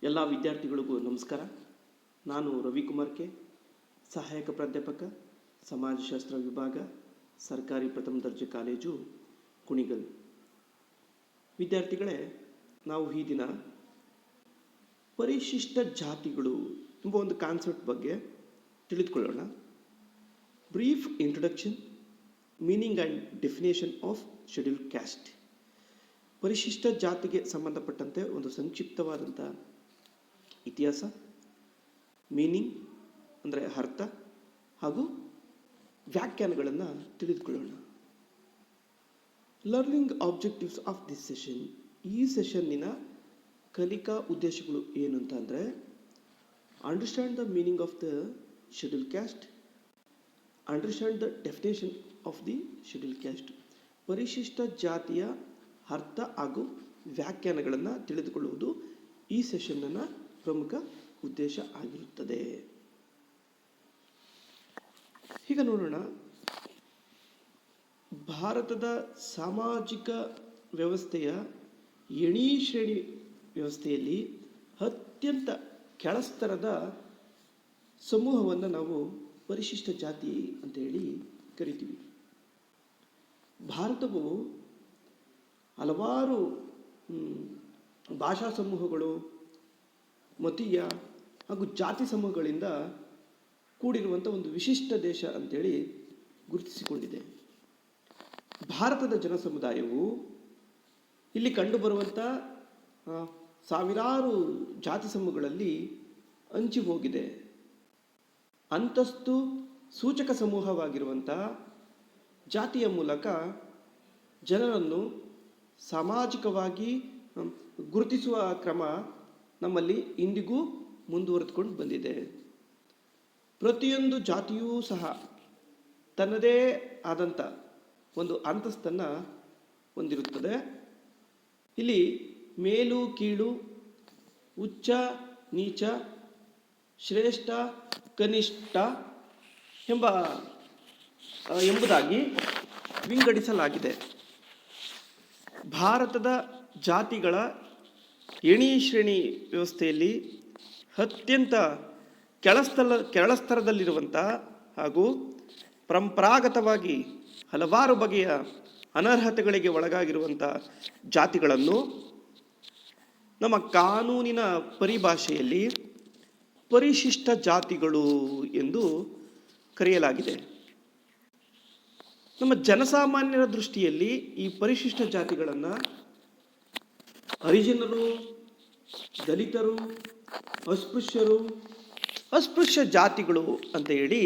ಎಲ್ಲ ವಿದ್ಯಾರ್ಥಿಗಳಿಗೂ ನಮಸ್ಕಾರ. ನಾನು ರವಿಕುಮಾರ್ ಕೆ, ಸಹಾಯಕ ಪ್ರಾಧ್ಯಾಪಕ, ಸಮಾಜಶಾಸ್ತ್ರ ವಿಭಾಗ, ಸರ್ಕಾರಿ ಪ್ರಥಮ ದರ್ಜೆ ಕಾಲೇಜು, ಕುಣಿಗಲ್. ವಿದ್ಯಾರ್ಥಿಗಳೇ, ನಾವು ಈ ದಿನ ಪರಿಶಿಷ್ಟ ಜಾತಿಗಳು ಎಂಬ ಒಂದು ಕಾನ್ಸೆಪ್ಟ್ ಬಗ್ಗೆ ತಿಳಿದುಕೊಳ್ಳೋಣ. Brief introduction, meaning and definition of schedule caste. ಪರಿಶಿಷ್ಟ ಜಾತಿಗೆ ಸಂಬಂಧಪಟ್ಟಂತೆ ಒಂದು ಸಂಕ್ಷಿಪ್ತವಾದಂಥ ಇತಿಹಾಸ, ಮೀನಿಂಗ್ ಅಂದರೆ ಅರ್ಥ ಹಾಗೂ ವ್ಯಾಖ್ಯಾನಗಳನ್ನು ತಿಳಿದುಕೊಳ್ಳೋಣ. Learning objectives of this session. ಈ ಸೆಷನ್ನಿನ ಕಲಿಕಾ ಉದ್ದೇಶಗಳು ಏನು ಅಂತ ಅಂದರೆ, understand the meaning of the schedule caste, understand the definition of the schedule caste. ಪರಿಶಿಷ್ಟ ಜಾತಿಯ ಅರ್ಥ ಹಾಗೂ ವ್ಯಾಖ್ಯಾನಗಳನ್ನು ತಿಳಿದುಕೊಳ್ಳುವುದು ಈ ಸೆಷನ್ನ ಪ್ರಮುಖ ಉದ್ದೇಶ ಆಗಿರುತ್ತದೆ. ಈಗ ನೋಡೋಣ, ಭಾರತದ ಸಾಮಾಜಿಕ ವ್ಯವಸ್ಥೆಯ ಎಣಿ ಶ್ರೇಣಿ ವ್ಯವಸ್ಥೆಯಲ್ಲಿ ಅತ್ಯಂತ ಕೆಳಸ್ತರದ ಸಮೂಹವನ್ನು ನಾವು ಪರಿಶಿಷ್ಟ ಜಾತಿ ಅಂತೇಳಿ ಕರಿತೀವಿ. ಭಾರತವು ಹಲವಾರು ಭಾಷಾ ಸಮೂಹಗಳು, ಮತೀಯ ಹಾಗೂ ಜಾತಿ ಸಮೂಹಗಳಿಂದ ಕೂಡಿರುವಂಥ ಒಂದು ವಿಶಿಷ್ಟ ದೇಶ ಅಂತೇಳಿ ಗುರುತಿಸಿಕೊಂಡಿದೆ. ಭಾರತದ ಜನ ಸಮುದಾಯವು ಇಲ್ಲಿ ಕಂಡುಬರುವಂಥ ಸಾವಿರಾರು ಜಾತಿ ಸಮೂಹಗಳಲ್ಲಿ ಹಂಚಿ ಹೋಗಿದೆ. ಅಂತಸ್ತು ಸೂಚಕ ಸಮೂಹವಾಗಿರುವಂಥ ಜಾತಿಯ ಮೂಲಕ ಜನರನ್ನು ಸಾಮಾಜಿಕವಾಗಿ ಗುರುತಿಸುವ ಕ್ರಮ ನಮ್ಮಲ್ಲಿ ಇಂದಿಗೂ ಮುಂದುವರೆದುಕೊಂಡು ಬಂದಿದೆ. ಪ್ರತಿಯೊಂದು ಜಾತಿಯೂ ಸಹ ತನ್ನದೇ ಆದಂಥ ಒಂದು ಅಂತಸ್ತನ್ನು ಹೊಂದಿರುತ್ತದೆ. ಇಲ್ಲಿ ಮೇಲು ಕೀಳು, ಉಚ್ಚ ನೀಚ, ಶ್ರೇಷ್ಠ ಕನಿಷ್ಠ ಎಂಬುದಾಗಿ ವಿಂಗಡಿಸಲಾಗಿದೆ. ಭಾರತದ ಜಾತಿಗಳ ಎಣಿ ಶ್ರೇಣಿ ವ್ಯವಸ್ಥೆಯಲ್ಲಿ ಅತ್ಯಂತ ಕೆಳಸ್ತರದಲ್ಲಿರುವಂಥ ಹಾಗೂ ಪರಂಪರಾಗತವಾಗಿ ಹಲವಾರು ಬಗೆಯ ಅನರ್ಹತೆಗಳಿಗೆ ಒಳಗಾಗಿರುವಂಥ ಜಾತಿಗಳನ್ನು ನಮ್ಮ ಕಾನೂನಿನ ಪರಿಭಾಷೆಯಲ್ಲಿ ಪರಿಶಿಷ್ಟ ಜಾತಿಗಳು ಎಂದು ಕರೆಯಲಾಗಿದೆ. ನಮ್ಮ ಜನಸಾಮಾನ್ಯರ ದೃಷ್ಟಿಯಲ್ಲಿ ಈ ಪರಿಶಿಷ್ಟ ಜಾತಿಗಳನ್ನು ಹರಿಜನರು, ದಲಿತರು, ಅಸ್ಪೃಶ್ಯ ಜಾತಿಗಳು ಅಂತ ಹೇಳಿ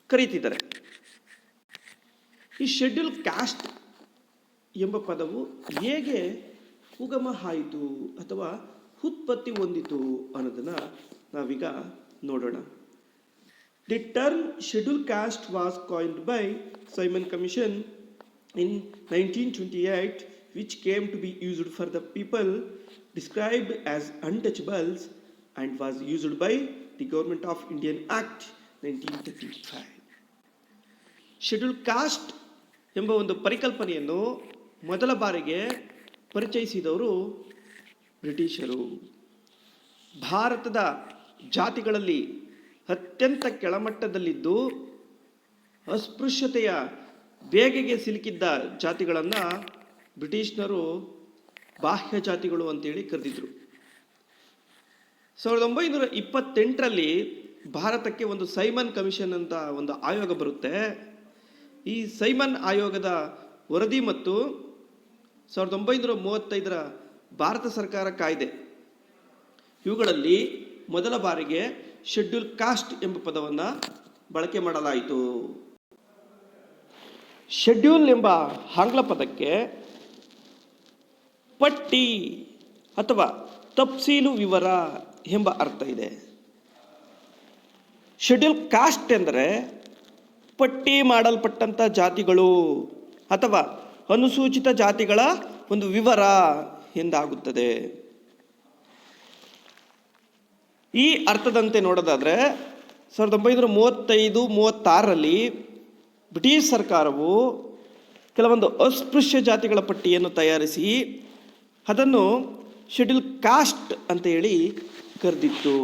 ಕರೀತಿದ್ದಾರೆ. ಈ ಶೆಡ್ಯೂಲ್ ಕ್ಯಾಸ್ಟ್ ಎಂಬ ಪದವು ಹೇಗೆ ಉಗಮ ಆಯಿತು ಅಥವಾ ಉತ್ಪತ್ತಿ ಹೊಂದಿತು ಅನ್ನೋದನ್ನು ನಾವೀಗ ನೋಡೋಣ. The term schedule caste was ಕಾಯಿನ್ಡ್ by Simon commission in 1928, which came to be used for the people described as untouchables and was used by the Government of Indian Act 1935. Schedule caste ಎಂಬ ಒಂದು ಪರಿಕಲ್ಪನೆಯನ್ನು ಮೊದಲ ಬಾರಿಗೆ ಪರಿಚಯಿಸಿದವರು ಬ್ರಿಟಿಷರು. ಭಾರತದ ಜಾತಿಗಳಲ್ಲಿ ಅತ್ಯಂತ ಕೆಳಮಟ್ಟದಲ್ಲಿದ್ದು ಅಸ್ಪೃಶ್ಯತೆಯ ಬೇಗೆಗೆ ಸಿಲುಕಿದ್ದ ಜಾತಿಗಳನ್ನು ಬ್ರಿಟಿಷ್ನರು ಬಾಹ್ಯ ಜಾತಿಗಳು ಅಂತೇಳಿ ಕರೆದಿದ್ರು. 1928ರಲ್ಲಿ ಭಾರತಕ್ಕೆ ಒಂದು ಸೈಮನ್ ಕಮಿಷನ್ ಅಂತ ಒಂದು ಆಯೋಗ ಬರುತ್ತೆ. ಈ ಸೈಮನ್ ಆಯೋಗದ ವರದಿ ಮತ್ತು 1935ರ ಭಾರತ ಸರ್ಕಾರ ಕಾಯ್ದೆ ಇವುಗಳಲ್ಲಿ ಮೊದಲ ಬಾರಿಗೆ ಶೆಡ್ಯೂಲ್ ಕಾಸ್ಟ್ ಎಂಬ ಪದವನ್ನು ಬಳಕೆ ಮಾಡಲಾಯಿತು. ಶೆಡ್ಯೂಲ್ ಎಂಬ ಆಂಗ್ಲ ಪದಕ್ಕೆ ಪಟ್ಟಿ ಅಥವಾ ತಫ್ಸೀಲು ವಿವರ ಎಂಬ ಅರ್ಥ ಇದೆ. ಶೆಡ್ಯೂಲ್ ಕಾಸ್ಟ್ ಎಂದರೆ ಪಟ್ಟಿ ಮಾಡಲ್ಪಟ್ಟಂಥ ಜಾತಿಗಳು ಅಥವಾ ಅನುಸೂಚಿತ ಜಾತಿಗಳ ಒಂದು ವಿವರ ಎಂದಾಗುತ್ತದೆ. ಈ ಅರ್ಥದಂತೆ ನೋಡೋದಾದರೆ 1935-36ರಲ್ಲಿ ಬ್ರಿಟಿಷ್ ಸರ್ಕಾರವು ಕೆಲವೊಂದು ಅಸ್ಪೃಶ್ಯ ಜಾತಿಗಳ ಪಟ್ಟಿಯನ್ನು ತಯಾರಿಸಿ ಅದನ್ನು ಶೆಡ್ಯೂಲ್ ಕಾಸ್ಟ್ ಅಂತ ಹೇಳಿ ಕರೆದಿತ್ತು.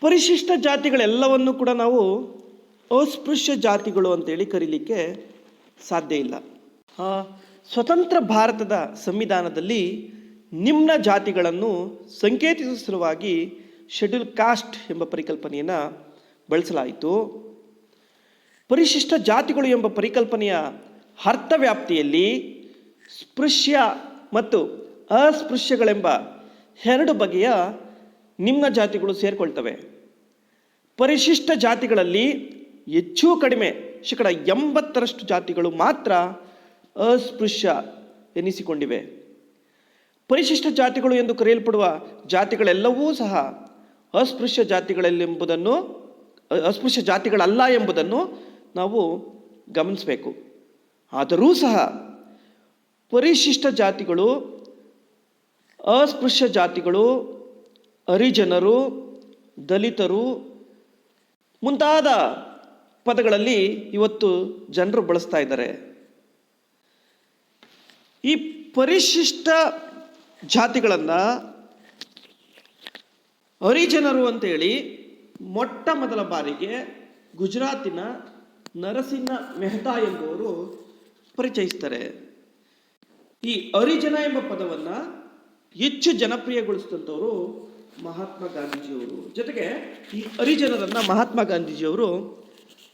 ಪರಿಶಿಷ್ಟ ಜಾತಿಗಳೆಲ್ಲವನ್ನು ಕೂಡ ನಾವು ಅಸ್ಪೃಶ್ಯ ಜಾತಿಗಳು ಅಂತೇಳಿ ಕರೀಲಿಕ್ಕೆ ಸಾಧ್ಯ ಇಲ್ಲ. ಸ್ವತಂತ್ರ ಭಾರತದ ಸಂವಿಧಾನದಲ್ಲಿ ನಿಮ್ನ ಜಾತಿಗಳನ್ನು ಸಂಕೇತಿಸುವ ಸಲುವಾಗಿ ಶೆಡ್ಯೂಲ್ ಕಾಸ್ಟ್ ಎಂಬ ಪರಿಕಲ್ಪನೆಯನ್ನು ಬಳಸಲಾಯಿತು. ಪರಿಶಿಷ್ಟ ಜಾತಿಗಳು ಎಂಬ ಪರಿಕಲ್ಪನೆಯ ಅರ್ಥವ್ಯಾಪ್ತಿಯಲ್ಲಿ ಸ್ಪೃಶ್ಯ ಮತ್ತು ಅಸ್ಪೃಶ್ಯಗಳೆಂಬ ಎರಡು ಬಗೆಯ ನಿಮ್ನ ಜಾತಿಗಳು ಸೇರಿಕೊಳ್ತವೆ. ಪರಿಶಿಷ್ಟ ಜಾತಿಗಳಲ್ಲಿ ಹೆಚ್ಚು ಕಡಿಮೆ 80% ಜಾತಿಗಳು ಮಾತ್ರ ಅಸ್ಪೃಶ್ಯ ಎನಿಸಿಕೊಂಡಿವೆ. ಪರಿಶಿಷ್ಟ ಜಾತಿಗಳು ಎಂದು ಕರೆಯಲ್ಪಡುವ ಜಾತಿಗಳೆಲ್ಲವೂ ಸಹ ಅಸ್ಪೃಶ್ಯ ಜಾತಿಗಳಲ್ಲ ಎಂಬುದನ್ನು ನಾವು ಗಮನಿಸಬೇಕು. ಆದರೂ ಸಹ ಪರಿಶಿಷ್ಟ ಜಾತಿಗಳು, ಅಸ್ಪೃಶ್ಯ ಜಾತಿಗಳು, ಹರಿಜನರು, ದಲಿತರು ಮುಂತಾದ ಪದಗಳಲ್ಲಿ ಇವತ್ತು ಜನರು ಬಳಸ್ತಾ ಇದ್ದಾರೆ. ಈ ಪರಿಶಿಷ್ಟ ಜಾತಿಗಳನ್ನು ಹರಿಜನರು ಅಂತೇಳಿ ಮೊಟ್ಟ ಮೊದಲ ಬಾರಿಗೆ ಗುಜರಾತಿನ ನರಸಿಂಹ ಮೆಹ್ತಾ ಎಂಬುವರು ಪರಿಚಯಿಸ್ತಾರೆ. ಈ ಹರಿಜನ ಎಂಬ ಪದವನ್ನು ಹೆಚ್ಚು ಜನಪ್ರಿಯಗೊಳಿಸಿದಂಥವರು ಮಹಾತ್ಮ ಗಾಂಧೀಜಿಯವರು. ಜೊತೆಗೆ ಈ ಹರಿಜನರನ್ನು ಮಹಾತ್ಮ ಗಾಂಧೀಜಿಯವರು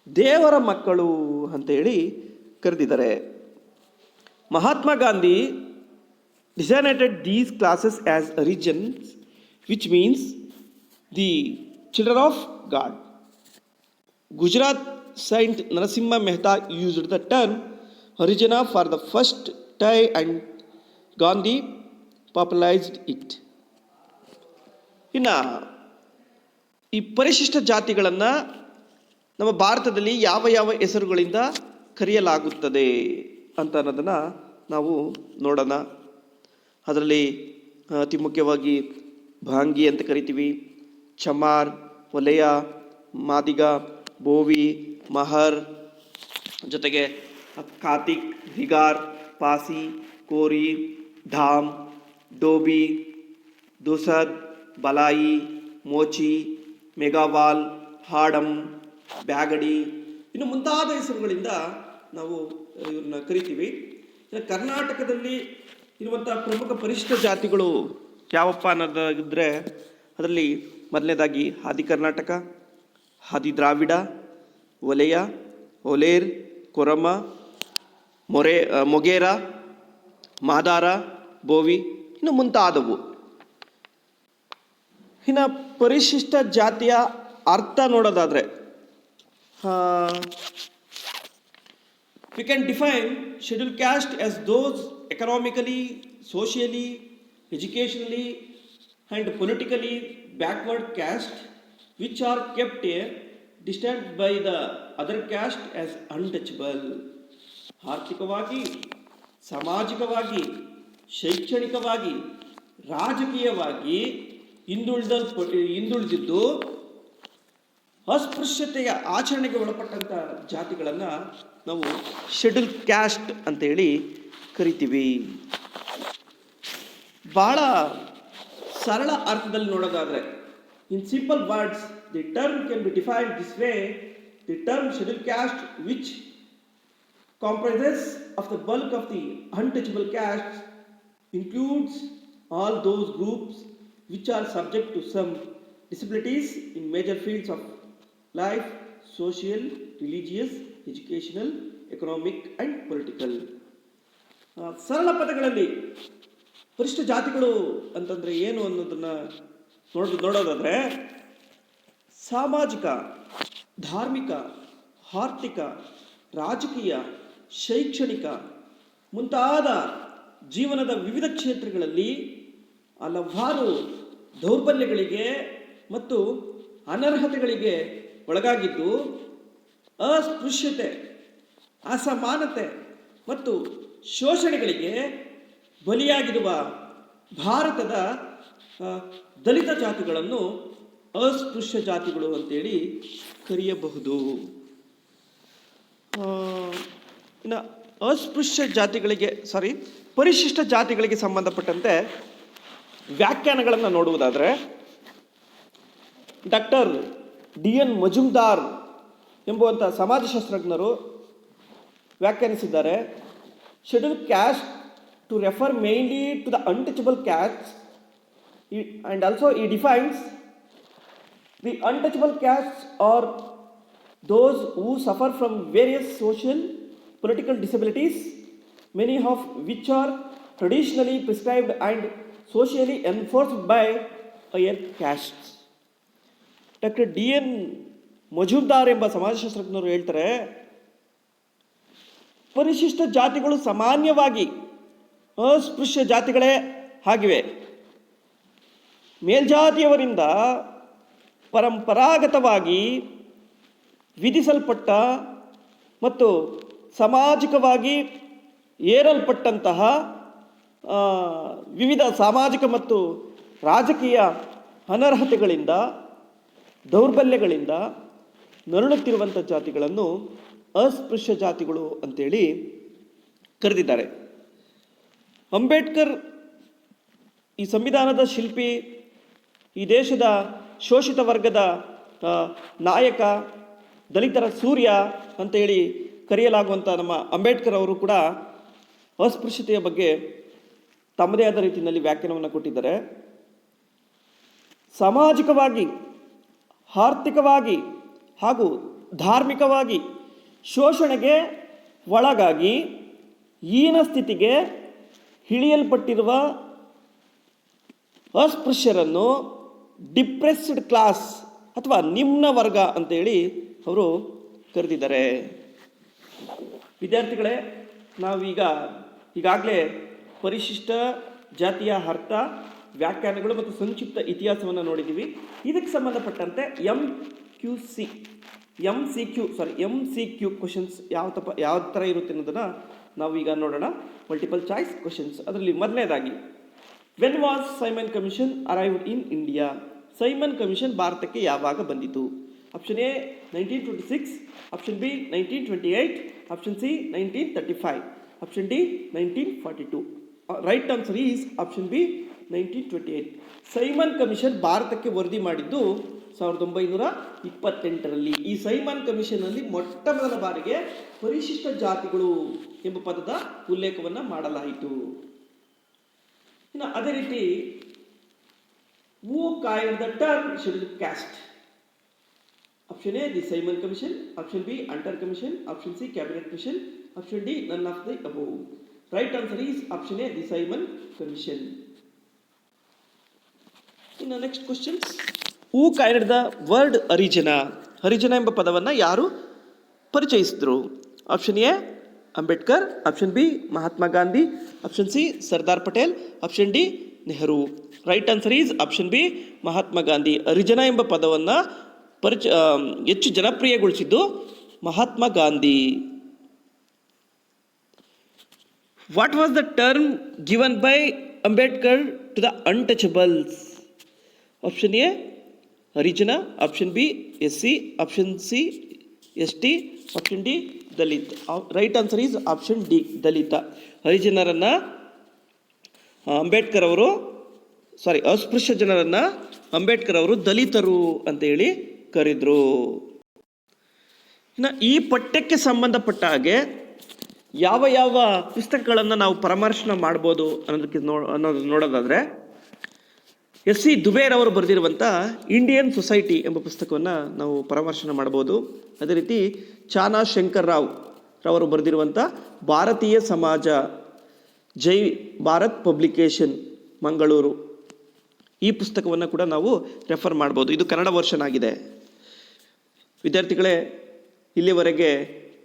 ದೇವರ ಮಕ್ಕಳು ಅಂತೇಳಿ ಕರೆದಿದ್ದಾರೆ. Mahatma Gandhi designated these classes as Harijans, which means the children of God. Gujarat Saint Narasimha Mehta used the term Harijana for the first time and Gandhi popularized it. ಇನ್ನು ಈ ಪರಿಶಿಷ್ಟ ಜಾತಿಗಳನ್ನು ನಮ್ಮ ಭಾರತದಲ್ಲಿ ಯಾವ ಯಾವ ಹೆಸರುಗಳಿಂದ ಕರೆಯಲಾಗುತ್ತದೆ ಅಂತ ಅನ್ನೋದನ್ನು ನಾವು ನೋಡೋಣ. ಅದರಲ್ಲಿ ಅತಿ ಮುಖ್ಯವಾಗಿ ಭಾಂಗಿ ಅಂತ ಕರಿತೀವಿ, ಚಮಾರ್, ವಲಯ, ಮಾದಿಗ, ಬೋವಿ, ಮಹರ್, ಜೊತೆಗೆ ಕಾತಿಕ್, ದಿಗಾರ್, ಪಾಸಿ, ಕೋರಿ, ಧಾಮ್, ಡೋಬಿ, ದುಸದ್, ಬಲಾಯಿ, ಮೋಚಿ, ಮೆಗಾವಾಲ್, ಹಾಡಂ, ಬ್ಯಾಗಡಿ ಇನ್ನು ಮುಂತಾದ ಹೆಸರುಗಳಿಂದ ನಾವು ಇವ್ರನ್ನ ಕರಿತೀವಿ. ಕರ್ನಾಟಕದಲ್ಲಿ ಇರುವಂಥ ಪ್ರಮುಖ ಪರಿಶಿಷ್ಟ ಜಾತಿಗಳು ಯಾವಪ್ಪ ಅನ್ನೋದಾಗಿದ್ದರೆ ಅದರಲ್ಲಿ ಮೊದಲನೇದಾಗಿ ಆದಿ ಕರ್ನಾಟಕ, ಆದಿ ದ್ರಾವಿಡ, ವಲಯ, ಒಲೇರ್, ಕೊರಮ, ಮೊಗೇರ, ಮಾದಾರ, ಬೋವಿ ಇನ್ನು ಮುಂತಾದವು. ಇನ್ನು ಪರಿಶಿಷ್ಟ ಜಾತಿಯ ಅರ್ಥ ನೋಡೋದಾದರೆ we can define scheduled caste as those economically, socially, educationally and politically backward caste which are kept a distance by the other caste as untouchable. ಆರ್ಥಿಕವಾಗಿ, ಸಾಮಾಜಿಕವಾಗಿ, ಶೈಕ್ಷಣಿಕವಾಗಿ, ರಾಜಕೀಯವಾಗಿ ಹಿಂದುಳಿದಿದ್ದು ಅಸ್ಪೃಶ್ಯತೆಯ ಆಚರಣೆಗೆ ಒಳಪಟ್ಟಂಥ ಜಾತಿಗಳನ್ನು ನಾವು ಶೆಡ್ಯೂಲ್ ಕ್ಯಾಸ್ಟ್ ಅಂತೇಳಿ ಕರಿತೀವಿ. ಭಾಳ ಸರಳ ಅರ್ಥದಲ್ಲಿ ನೋಡೋದಾದರೆ, in simple words the term can be defined this way: the term schedule caste which comprises of the bulk of the untouchable castes includes all those groups which are subject to some disabilities in major fields of life: social, religious, educational, economic and political. ಸರಳ ಪದಗಳಲ್ಲಿ ಪರಿಶಿಷ್ಟ ಜಾತಿಗಳು ಅಂತಂದರೆ ಏನು ಅನ್ನೋದನ್ನು ನೋಡೋದಾದರೆ, ಸಾಮಾಜಿಕ, ಧಾರ್ಮಿಕ, ಆರ್ಥಿಕ, ರಾಜಕೀಯ, ಶೈಕ್ಷಣಿಕ ಮುಂತಾದ ಜೀವನದ ವಿವಿಧ ಕ್ಷೇತ್ರಗಳಲ್ಲಿ ಹಲವಾರು ದೌರ್ಬಲ್ಯಗಳಿಗೆ ಮತ್ತು ಅನರ್ಹತೆಗಳಿಗೆ ಒಳಗಾಗಿದ್ದು ಅಸ್ಪೃಶ್ಯತೆ, ಅಸಮಾನತೆ ಮತ್ತು ಶೋಷಣೆಗಳಿಗೆ ಬಲಿಯಾಗಿರುವ ಭಾರತದ ದಲಿತ ಜಾತಿಗಳನ್ನು ಅಸ್ಪೃಶ್ಯ ಜಾತಿಗಳು ಅಂತೇಳಿ ಕರೆಯಬಹುದು. ಇನ್ನು ಪರಿಶಿಷ್ಟ ಜಾತಿಗಳಿಗೆ ಸಂಬಂಧಪಟ್ಟಂತೆ ವ್ಯಾಖ್ಯಾನಗಳನ್ನು ನೋಡುವುದಾದರೆ ಡಾಕ್ಟರ್ DN ಮಜುಮ್ದಾರ್ ಎಂಬುವಂಥ ಸಮಾಜಶಾಸ್ತ್ರಜ್ಞರು ವ್ಯಾಖ್ಯಾನಿಸಿದ್ದಾರೆ. Schedule caste to refer mainly to the untouchable caste and also he defines the untouchable castes are those who suffer from various social political disabilities, many of which are traditionally prescribed and socially enforced by higher castes. Doctor DN Majumdar ಎಂಬ ಸಮಾಜಶಾಸ್ತ್ರಜ್ಞರು ಹೇಳ್ತಾರೆ, ಪರಿಶಿಷ್ಟ ಜಾತಿಗಳು ಸಾಮಾನ್ಯವಾಗಿ ಅಸ್ಪೃಶ್ಯ ಜಾತಿಗಳೇ ಆಗಿವೆ. ಮೇಲ್ಜಾತಿಯವರಿಂದ ಪರಂಪರಾಗತವಾಗಿ ವಿಧಿಸಲ್ಪಟ್ಟ ಮತ್ತು ಸಾಮಾಜಿಕವಾಗಿ ಏರಲ್ಪಟ್ಟಂತಹ ವಿವಿಧ ಸಾಮಾಜಿಕ ಮತ್ತು ರಾಜಕೀಯ ಅನರ್ಹತೆಗಳಿಂದ ದೌರ್ಬಲ್ಯಗಳಿಂದ ನರಳುತ್ತಿರುವಂಥ ಜಾತಿಗಳನ್ನು ಅಸ್ಪೃಶ್ಯ ಜಾತಿಗಳು ಅಂತೇಳಿ ಕರೆದಿದ್ದಾರೆ. ಅಂಬೇಡ್ಕರ್ ಈ ಸಂವಿಧಾನದ ಶಿಲ್ಪಿ, ಈ ದೇಶದ ಶೋಷಿತ ವರ್ಗದ ನಾಯಕ, ದಲಿತರ ಸೂರ್ಯ ಅಂತೇಳಿ ಕರೆಯಲಾಗುವಂಥ ನಮ್ಮ ಅಂಬೇಡ್ಕರ್ ಅವರು ಕೂಡ ಅಸ್ಪೃಶ್ಯತೆಯ ಬಗ್ಗೆ ತಮ್ಮದೇ ಆದ ರೀತಿಯಲ್ಲಿ ವ್ಯಾಖ್ಯಾನವನ್ನು ಕೊಟ್ಟಿದ್ದಾರೆ. ಸಾಮಾಜಿಕವಾಗಿ, ಆರ್ಥಿಕವಾಗಿ ಹಾಗೂ ಧಾರ್ಮಿಕವಾಗಿ ಶೋಷಣೆಗೆ ಒಳಗಾಗಿ ಹೀನ ಸ್ಥಿತಿಗೆ ಇಳಿಯಲ್ಪಟ್ಟಿರುವ ಅಸ್ಪೃಶ್ಯರನ್ನು ಡಿಪ್ರೆಸ್ಡ್ ಕ್ಲಾಸ್ ಅಥವಾ ನಿಮ್ನ ವರ್ಗ ಅಂತೇಳಿ ಅವರು ಕರೆದಿದ್ದಾರೆ. ವಿದ್ಯಾರ್ಥಿಗಳೇ, ನಾವೀಗ ಈಗಾಗಲೇ ಪರಿಶಿಷ್ಟ ಜಾತಿಯ ಅರ್ಥ, ವ್ಯಾಖ್ಯಾನಗಳು ಮತ್ತು ಸಂಕ್ಷಿಪ್ತ ಇತಿಹಾಸವನ್ನು ನೋಡಿದ್ದೀವಿ. ಇದಕ್ಕೆ ಸಂಬಂಧಪಟ್ಟಂತೆ MCQ ಕ್ವಶನ್ಸ್ ಯಾವ ಥರ ಇರುತ್ತೆ ಅನ್ನೋದನ್ನು ನಾವು ಈಗ ನೋಡೋಣ. Multiple choice questions. ಅದರಲ್ಲಿ ಮೊದಲನೇದಾಗಿ, when was Simon commission arrived in India? Simon commission ಭಾರತಕ್ಕೆ ಯಾವಾಗ ಬಂದಿತು? Option A 1926, option B 1928, option C 1935, option D 1942. Right answer is option B 1928. Simon commission ಭಾರತಕ್ಕೆ ವರದಿ ಮಾಡಿದ್ದು 1928ರಲ್ಲಿ. ಈ ಸೈಮನ್ ಕಮಿಷನ್ನಲ್ಲಿ ಮೊಟ್ಟ ಮೊದಲ ಬಾರಿಗೆ ಪರಿಶಿಷ್ಟ ಜಾತಿಗಳು ಎಂಬ ಪದದ ಉಲ್ಲೇಖವನ್ನು ಮಾಡಲಾಯಿತು. ಇನ್ನು ಅದೇ ರೀತಿ, who coined the term schedule caste? Option A the Simon Commission, option B Hunter Commission, option C Cabinet Mission, option D none of the above. Right answer is option A the Simon Commission. ಇನ್ನು next questions. Who coined the word Harijan? Harijan ಎಂಬ ಪದವನ್ನು ಯಾರು ಪರಿಚಯಿಸಿದ್ರು? Option A Ambedkar, option B Mahatma Gandhi, option C Sardar Patel, option D Nehru. Right answer is option B Mahatma Gandhi. Harijan ಎಂಬ ಪದವನ್ನು ಹೆಚ್ಚು ಜನಪ್ರಿಯಗೊಳಿಸಿದ್ದು Mahatma Gandhi. What was the term given by Ambedkar to the untouchables? Option A Harijan, option B SC, option C ST, option D Dalit. Right answer is option D Dalit. ಹರಿಜನರನ್ನು ಅಸ್ಪೃಶ್ಯ ಜನರನ್ನು ಅಂಬೇಡ್ಕರ್ ಅವರು ದಲಿತರು ಅಂತ ಹೇಳಿ ಕರೆದ್ರು. ಇನ್ನು ಈ ಪಠ್ಯಕ್ಕೆ ಸಂಬಂಧಪಟ್ಟ ಹಾಗೆ ಯಾವ ಯಾವ ಪುಸ್ತಕಗಳನ್ನು ನಾವು ಪರಾಮರ್ಶನ ಮಾಡ್ಬೋದು ಅನ್ನೋದು ನೋಡೋದಾದರೆ, SC ದುಬೇರ್ ಅವರು ಬರೆದಿರುವಂಥ ಇಂಡಿಯನ್ ಸೊಸೈಟಿ ಎಂಬ ಪುಸ್ತಕವನ್ನು ನಾವು ಪರಾಮರ್ಶನ ಮಾಡ್ಬೋದು. ಅದೇ ರೀತಿ ಚಾನಾ ಶಂಕರ್ ರಾವ್ ರವರು ಬರೆದಿರುವಂಥ ಭಾರತೀಯ ಸಮಾಜ, ಜೈ ಭಾರತ್ ಪಬ್ಲಿಕೇಶನ್, ಮಂಗಳೂರು, ಈ ಪುಸ್ತಕವನ್ನು ಕೂಡ ನಾವು ರೆಫರ್ ಮಾಡ್ಬೋದು. ಇದು ಕನ್ನಡ ವರ್ಷನ್ ಆಗಿದೆ. ವಿದ್ಯಾರ್ಥಿಗಳೇ, ಇಲ್ಲಿವರೆಗೆ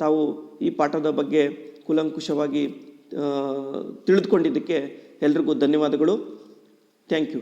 ತಾವು ಈ ಪಾಠದ ಬಗ್ಗೆ ಕೂಲಂಕುಷವಾಗಿ ತಿಳಿದುಕೊಂಡಿದ್ದಕ್ಕೆ ಎಲ್ರಿಗೂ ಧನ್ಯವಾದಗಳು. Thank you.